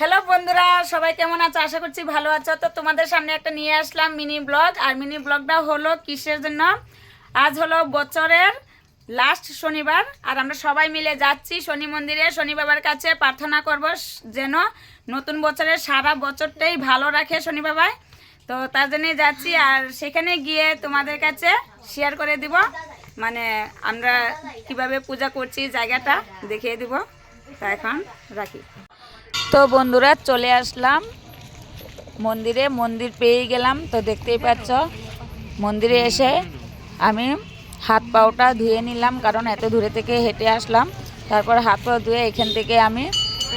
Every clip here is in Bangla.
হ্যালো বন্ধুরা, সবাই কেমন আছো? আশা করছি ভালো আছো। তো তোমাদের সামনে একটা নিয়ে আসলাম মিনি ব্লগ। আর মিনি ব্লগটা হলো কিসের জন্য? আজ হলো বছরের লাস্ট শনিবার, আর আমরা সবাই মিলে যাচ্ছি শনি মন্দিরে শনি বাবার কাছে প্রার্থনা করব যেন নতুন বছরের সারা বছরটাই ভালো রাখে শনি বাবাই। তো তার জন্যই যাচ্ছি, আর সেখানে গিয়ে তোমাদের কাছে শেয়ার করে দিব, মানে আমরা কিভাবে পূজা করছি জায়গাটা দেখিয়ে দিব। তা এখন রাখি। তো বন্ধুরা, চলে আসলাম মন্দিরে। মন্দির পেয়ে গেলাম। তো দেখতেই পাচ্ছ, মন্দিরে এসে আমি হাত পাওটা ধুয়ে নিলাম, কারণ এত দূরে থেকে হেঁটে আসলাম। তারপর হাত পা ধুয়ে এখান থেকে আমি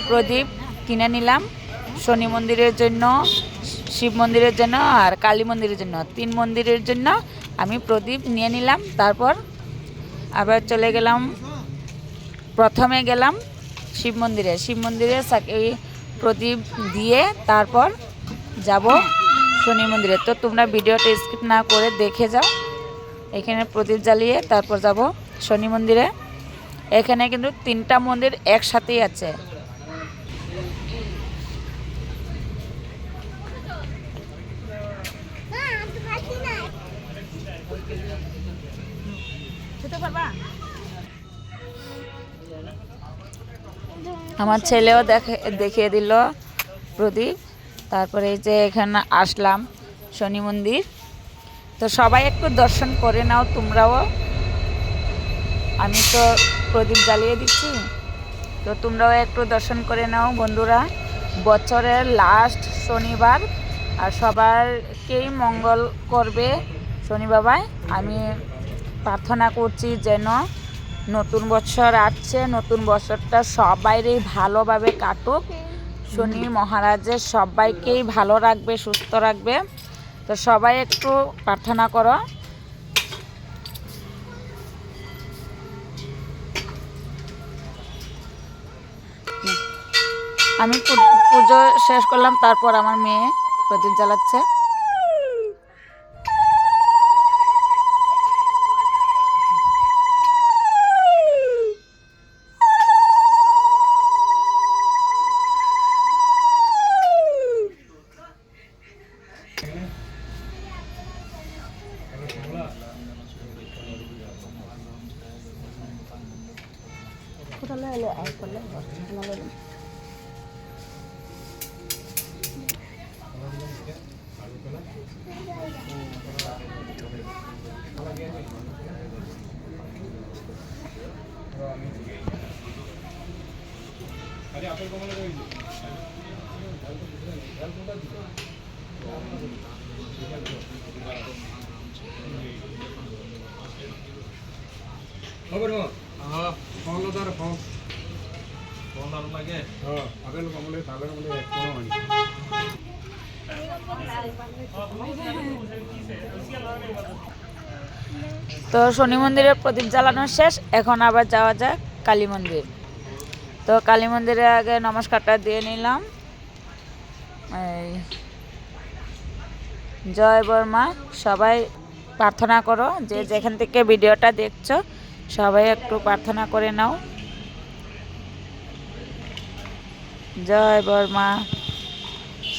প্রদীপ কিনে নিলাম শনি মন্দিরের জন্য, শিব মন্দিরের জন্য আর কালী মন্দিরের জন্য। 3 মন্দিরের জন্য আমি প্রদীপ নিয়ে নিলাম। তারপর আবার চলে গেলাম, প্রথমে গেলাম শিব মন্দিরে প্রদীপ দিয়ে তারপর যাব শনি মন্দিরে। তো তোমরা ভিডিওটা স্কিপ না করে দেখে যাও। এখানে প্রদীপ জ্বালিয়ে তারপর যাব শনি মন্দিরে। এখানে কিন্তু 3টা মন্দির একসাথেই আছে। আমার ছেলেও দেখিয়ে দিল প্রদীপ। তারপরে এই যে এখানে আসলাম শনি মন্দির। তো সবাই একটু দর্শন করে নাও তোমরাও। আমি তো প্রদীপ জ্বালিয়ে দিচ্ছি, তো তোমরাও একটু দর্শন করে নাও বন্ধুরা। বছরের লাস্ট শনিবার, আর সবাইকেই মঙ্গল করবে শনি বাবাই। আমি প্রার্থনা করছি যেন নতুন বছর আসছে, নতুন বছরটা সবাইরই ভালোভাবে কাটুক। শনি মহারাজের সবাইকেই ভালো রাখবে, সুস্থ রাখবে। তো সবাই একটু প্রার্থনা করো। আমি পুজো শেষ করলাম, তারপর আমার মেয়ে প্রদীপ জ্বালাচ্ছে। তো শনি মন্দিরের প্রদীপ জ্বালানো শেষ, এখন আবার যাওয়া যাক কালী মন্দির। তো কালী মন্দিরে আগে নমস্কারটা দিয়ে নিলাম। জয় বর্মা। সবাই প্রার্থনা করো, যে যেখান থেকে ভিডিওটা দেখছো সবাই একটু প্রার্থনা করে নাও। জয় বর্মা,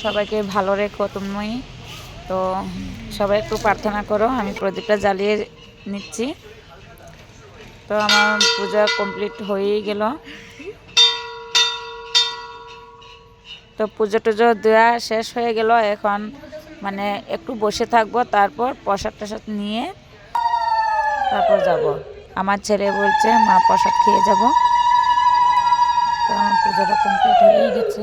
সবাইকে ভালো রেখো তুমি। তো সবাই একটু প্রার্থনা করো। আমি প্রদীপটা জ্বালিয়ে নিচ্ছি। তো আমার পূজা কমপ্লিট হয়েই গেল। তো পুজো টুজো দেওয়া শেষ হয়ে গেল। এখন মানে একটু বসে থাকবো, তারপর প্রসাদ টসাদ নিয়ে তারপর যাব। আমার ছেলে বলছে মা প্রসাদ খেয়ে যাব। তো আমার পুজোটা কমপ্লিট হয়েই গেছে।